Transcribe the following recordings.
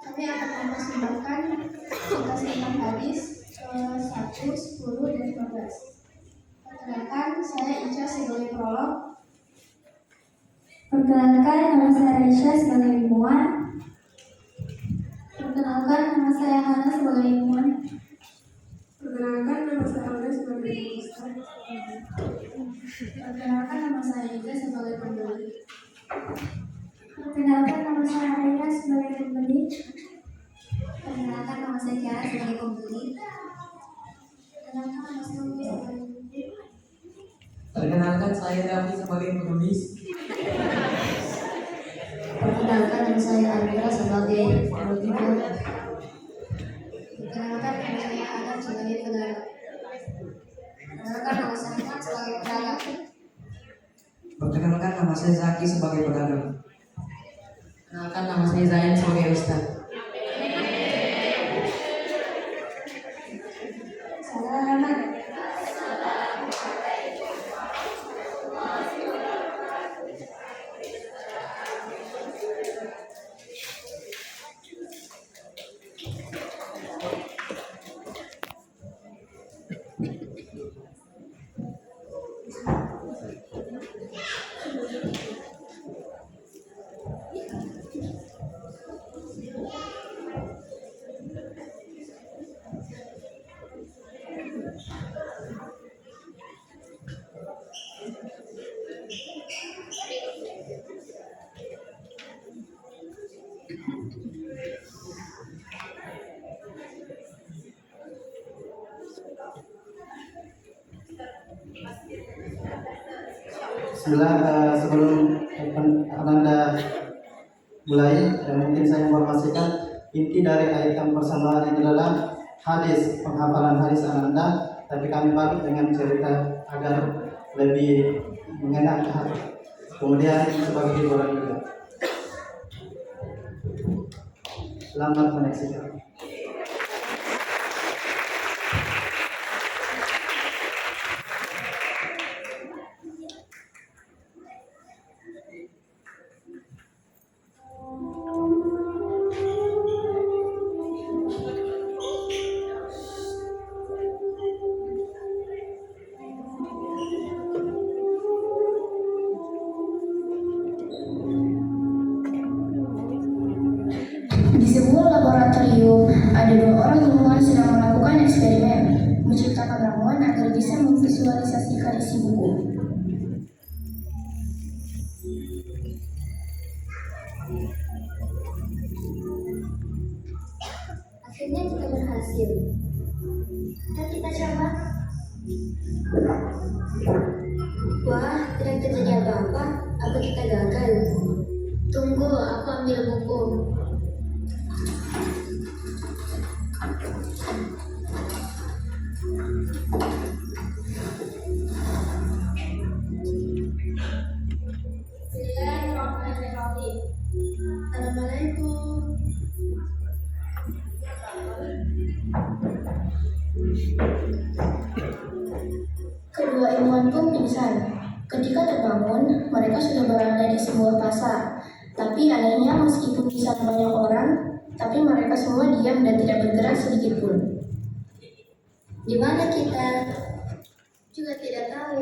Kami akan mempersembahkan cerita hadis 1, 10, dan 15. Perkenalkan, saya Ica sebagai prolog. Perkenalkan, nama saya Aisyah sebagai ilmuwan. Perkenalkan, nama saya Hana sebagai ilmuwan. Perkenalkan, nama saya Hana sebagai ustaz. Perkenalkan, nama saya Ika sebagai pembeli. Perkenalkan, nama saya Aira sebagai pembeli. Perkenalkan, nama saya Kiara sebagai pembeli. Perkenalkan, nama saya Umi sebagai pembeli. Perkenalkan, saya Raffi sebagai penulis. Perkenalkan, nama saya Amira sebagai auditor. Perkenalkan, nama saya Adam sebagai pedagang. Perkenalkan, nama saya Ahmad sebagai pedagang. Perkenalkan, nama saya Zaki sebagai pedagang. Perkenalkan, nama saya Zain sebagai ustaz. Salaman. Bismillah, sebelum Anda mulai, mungkin saya informasikan inti dari item persamaan ini adalah hadis, penghafalan hadis Anda, tapi kami bagi dengan cerita agar lebih mengenal ke hati. Kemudian sebagai hiburan juga. Selamat menyaksikan. Di sebuah laboratorium, ada 2 orang ilmuwan sedang melakukan eksperimen, menciptakan ramuan agar bisa memvisualisasikan isi buku. Akhirnya kita berhasil. Ayo kita coba. Wah, tidak terjadi apa-apa. Apa kita gagal? Tunggu, aku ambil buku. Bismillahirrahmanirrahim. Assalamualaikum. Kedua ilmuwan pun pingsan. Ketika terbangun, mereka sudah berada di sebuah pasar. Tapi anehnya, meskipun di sana banyak orang, tapi mereka semua diam dan tidak bergerak sedikit pun. Di mana kita? Juga tidak tahu.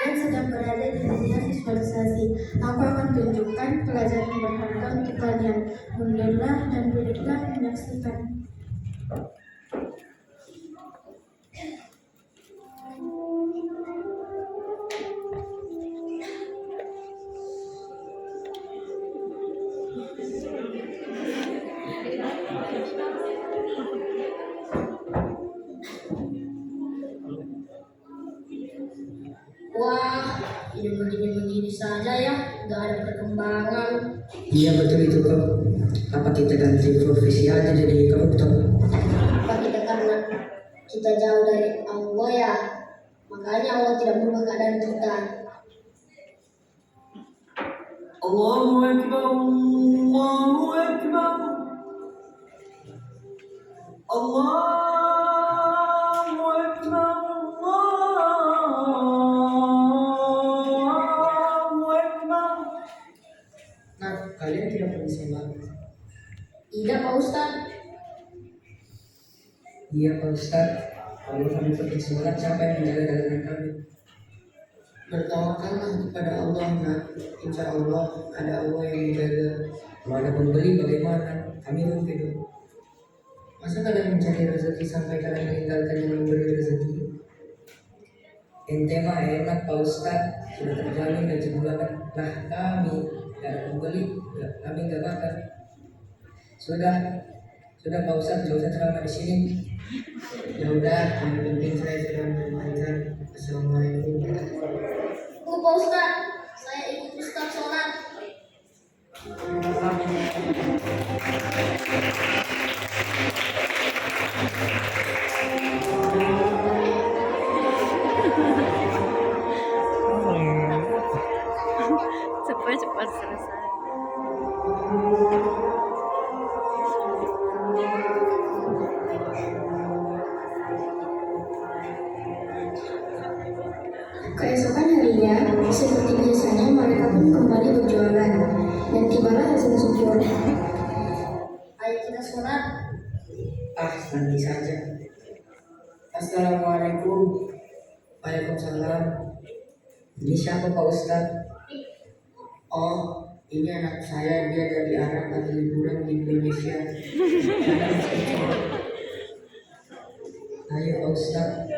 Dan sedang berada di dunia visualisasi. Aku akan tunjukkan pelajaran berharga untuk kalian. Muncullah dan duduklah menyaksikan. sembarangan. Iya betul itu kak. Apa kita ganti profesi aja jadi koruptor? Apa kita karena kita jauh dari Allah ya? Makanya Allah tidak merubah keadaan kita. Allahu Akbar, Allahu Akbar, Allahu Akbar, Allahu Akbar. Nah, kalian tidak perlu sembah. Tidak Pak Ustadz. Iya Pak Ustadz, kalau kami pergi sholat, siapa yang menjaga dagangan kami? Bertawakallah kepada Allah, nak. Insya Allah ada Allah yang menjaga. Kalau ada pembeli bagaimana? Kami rugi dong. Masa kalian mencari rezeki sampai kalian meninggalkan yang memberi rezeki? Ente mah enak Pak Ustadz, sudah terjamin gaji bulanan. Nah kami gak ada pembeli, kami gak makan. Sudah Pak Ustadz, gak usah ceramah di sini. Ya udah, yang penting saya sudah menyampaikan. Assalamualaikum. Pak Ustadz, saya ikut Ustadz sholat. Cepat-cepat selesai. Keesokan harinya, seperti biasanya mereka pun kembali berjualan. Dan tibalah azan subuh. Ayo kita sholat. Nanti saja. Assalamualaikum. Waalaikumsalam. Ini siapa Pak Ustadz? Oh, ini anak saya, dia dari Arab lagi liburan di Indonesia. Ayo Pak Ustadz.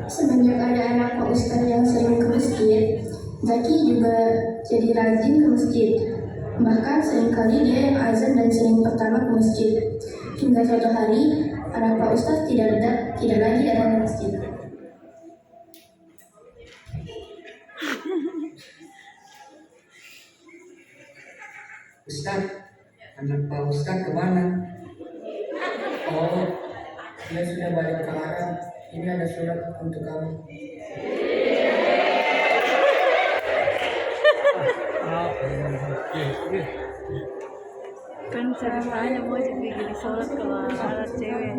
Semenjak ada anak Pak Ustadz yang sering ke masjid, Zaki juga jadi rajin ke masjid. Bahkan seringkali dia yang azan dan sering pertama ke masjid. Hingga suatu hari, anak Pak Ustadz tidak lagi datang ke masjid. Ustadz, anak Pak Ustadz kemana? Oh, dia sudah balik ke Arab. Ini ada surat untuk kamu. Kan ceramahnya mau jadi sholat kalau ada cewek.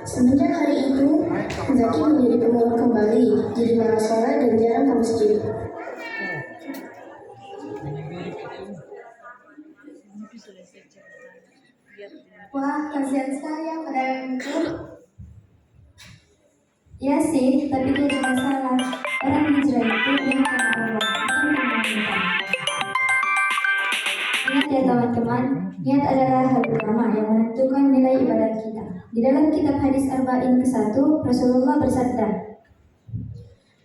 Semenjak hari itu, Zaki menjadi pemurung kembali, jadi malas sholat dan jarang ke masjid. Wah, kasihan sekali ya pedagang itu. Ya sih, tapi dia juga salah. Orang hijrah itu yang karena Allah, bukan karena kita. Ingat ya teman-teman, niat adalah hal utama yang menentukan nilai ibadah kita. Di dalam kitab hadis Arba'in ke-1, Rasulullah bersabda,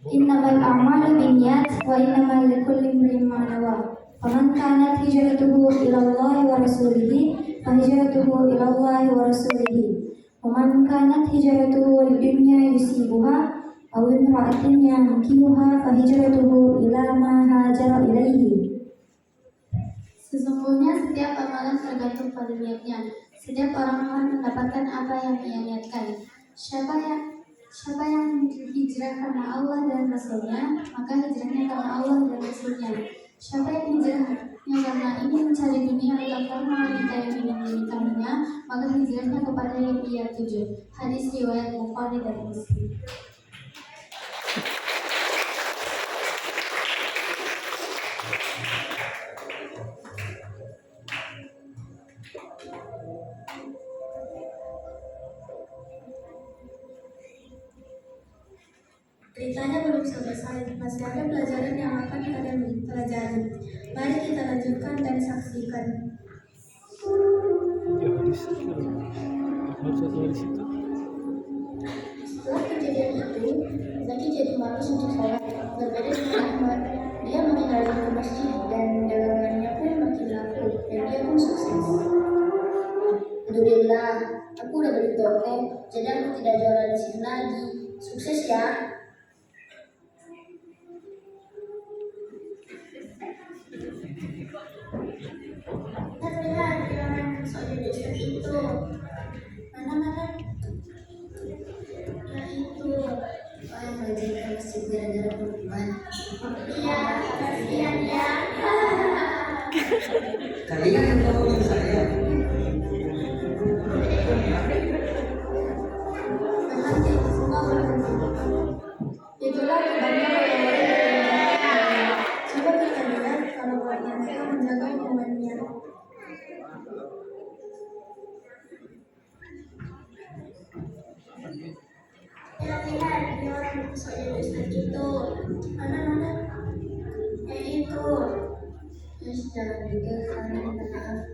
Innamal a'malu binniyat wa innamal likulli imrin ma nawa. Faman kanat hijratuhu ila Allah wa rasulihi fahijratuhu ila Allah wa rasulihi. Waman kanat hijratuhu lidunya yusibuha aw imra'atin yankihuha fahijratuhu ila ma hajara ilaihi. Sesungguhnya setiap amalan tergantung pada niatnya. Setiap orang akan mendapatkan apa yang ia niatkan. Siapa yang hijrah karena Allah dan Rasulnya, maka hijrahnya karena Allah dan Rasulnya. Siapa yang hijrahnya karena ingin mencari dunia atau karena wanita yang ingin menikahinya, maka hijrahnya kepada yang ia tuju. Hadis riwayat Bukhari dan Muslim. Ceritanya belum selesai, masih ada pelajaran yang akan kalian pelajari. Mari kita lanjutkan dan saksikan. Setelah kejadian itu, Zaki jadi malas untuk sholat. Berbeda dengan Ahmad, dia makin rajin ke masjid dan dagangannya pun makin laku dan dia pun sukses. Alhamdulillah, aku udah beli toko, jadi aku tidak jualan di sini lagi. Sukses ya. Lihat, jangan soal Ustaz itu. Mana? Ya itu. Oh, yang rajin ke masjid gara-gara perempuan. Iya, kasihan ya. Kalian yang ngomongin saya. Berhenti, semua berhenti. Itulah akibatnya orang-orang yang menjaga. Coba kita lihat kalau mereka menjaga hubungannya. Lihat, dia orang yang soal Ustaz itu. Mana? Ya itu. Terus jangan juga karena maaf.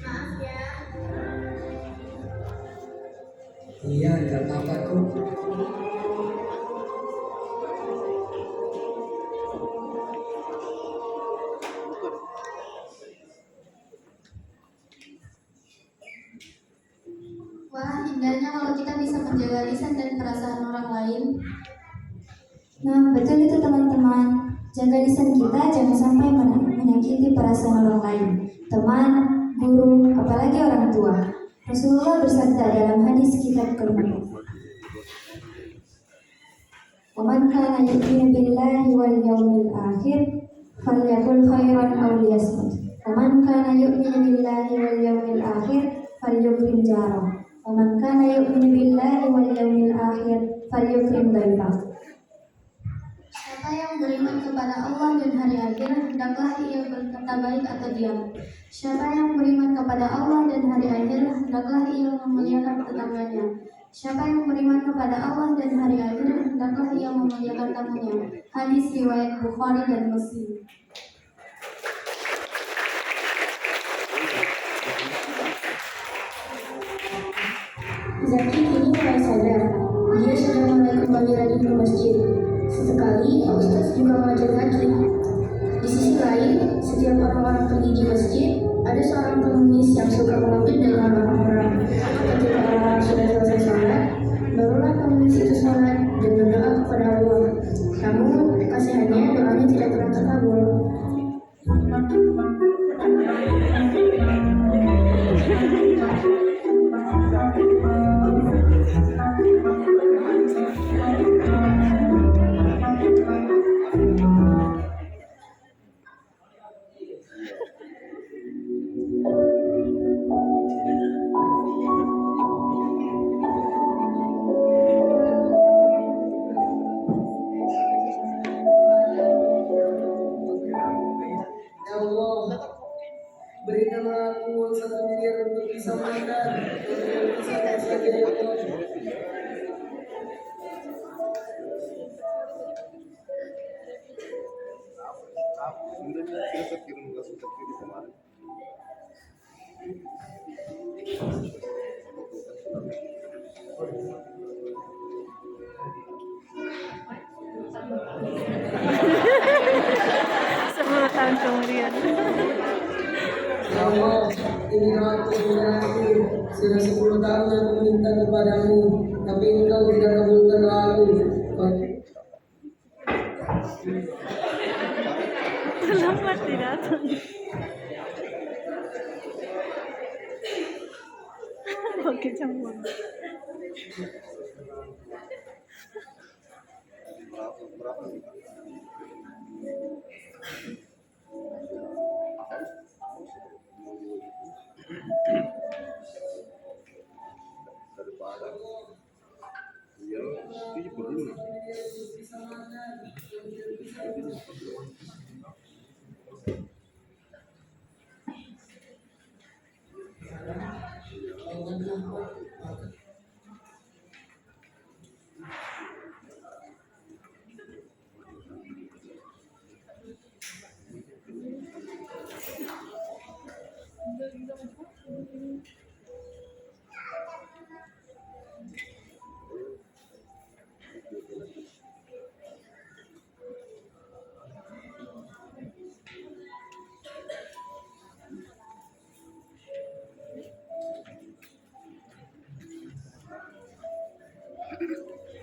Maaf ya. Iya, gak apa-apa kok. Wah, indahnya kalau kita bisa menjaga lisan dan perasaan orang lain. Nah, betul itu teman-teman. Jaga lisan kita jangan sampai menyakiti perasaan orang lain, teman, guru, apalagi orang tua. Rasulullah bersabda dalam hadis kitab kelima. "Waman kana yu'minu billahi wal yawmil akhir falyaqul khairan aw liyasmut. Waman kana yu'minu billahi wal yawmil akhir falyukrim jarah. Waman kana yu'minu billahi wal yawmil akhir falyukrim dhaifah." Siapa yang beriman kepada Allah dan hari akhir, hendaklah ia berkata baik atau diam. Siapa yang beriman kepada Allah dan hari akhir, hendaklah ia memuliakan tetangganya. Siapa yang beriman kepada Allah dan hari akhir, hendaklah ia memuliakan tamunya. Hadis riwayat Bukhari dan Muslim. Zaki kini mulai sadar. Dia sudah mulai kembali rajin ke masjid. Sesekali, Ustaz juga mengajar Zaki. Di sisi lain, setiap orang-orang pergi di masjid, ada seorang pengemis yang suka mengambil dengan orang-orang. Ketika orang-orang sudah selesai sholat, barulah pengemis itu sholat dan berdoa kepada Allah. Namun, kasihannya doanya tidak pernah terkabul. Ya Allah, berikanlah aku uang 1 miliar untuk bisa makan. Untuk bisa masak ya Allah. Sepuluh tahun kemudian. Ya Allah, ini aku berarti sudah 10 tahun aku minta kepadamu, tapi engkau tidak kabulkan aku. Terlambat datang. Oke, campur.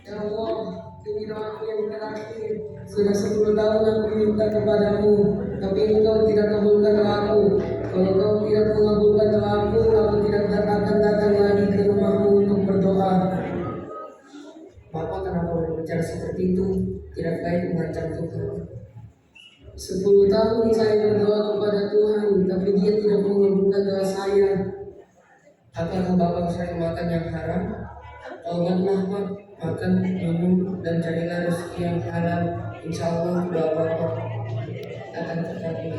Ya Allah, inilah aku yang terakhir. Sudah 10 tahun aku minta kepadamu, tapi engkau tidak kabulkan doaku. Kalau kau tidak mengabulkan doaku, aku tidak akan datang lagi ke rumahmu untuk berdoa. Bapak kenapa berbicara seperti itu? Tidak baik mengancam Tuhan. 10 tahun saya berdoa kepada Tuhan, tapi Dia tidak mengabulkan doa saya. Apakah Bapak sering makan yang haram? Taubatlah Pak, makan, minum, dan carilah rezeki yang halal. Insya Allah doa Bapak akan terkabul.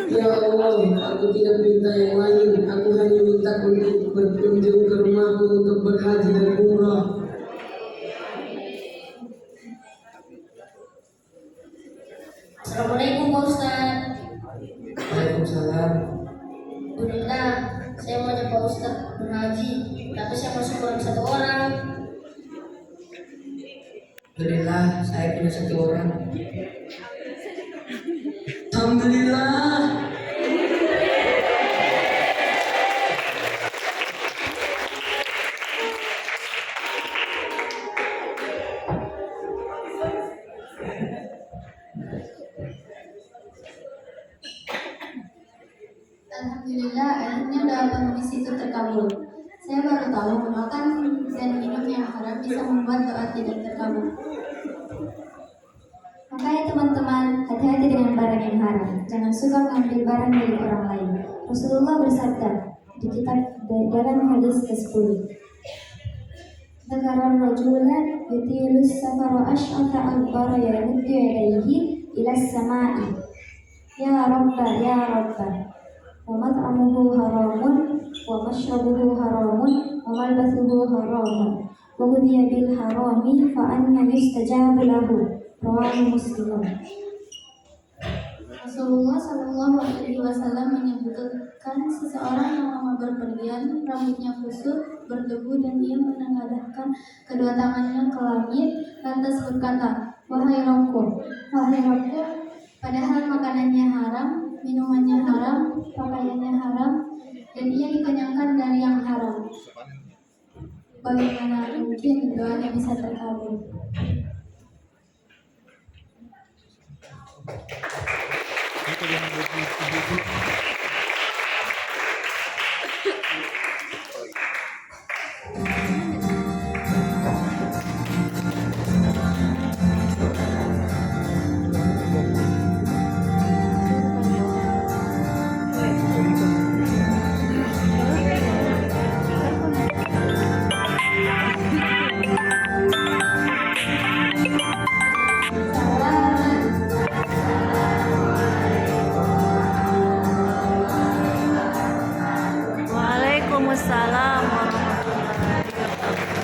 Ya Allah, aku tidak minta yang lain. Aku hanya minta untuk berkunjung ke rumahmu untuk berhaji dan umrah. Assalamualaikum Pak Ustadz. Waalaikumsalam. Alhamdulillah, saya mau ajak Pak Ustadz berhaji, tapi saya masuk baru 1 orang. Alhamdulillah, saya punya 1 orang. Alhamdulillah. Alhamdulillah, akhirnya doa pengemis itu terkabul. Saya baru tahu makan dan minum yang haram bisa membuat doa tidak terkabul. Makanya teman-teman, hati-hati dengan barang yang haram. Jangan suka mengambil barang milik orang lain. Rasulullah bersabda di kitab dalam hadis ke-10. Dzakara rajulan yutilus safara asy'atha akbara yamuddu yadayhi ila samai. Ya Rabba, ya Rabba. Wa mat'amuhu haramun wa mashrabuhu haramun wa malbasuhu haramun. Wa ghudhiya bil harami fa anna yustajabu lahu. Rawahu Muslim. Rasulullah Shallallahu Alaihi Wasallam menyebutkan seseorang yang lama berpergian, rambutnya kusut, berdebu, dan ia menengadahkan kedua tangannya ke langit, lantas berkata, wahai Rabbku, padahal makanannya haram, minumannya haram, pakaiannya haram, dan ia dikenyangkan dari yang haram. Bagaimana mungkin doanya bisa terkabul? Waalaikumsalam warahmatullahi wabarakatuh.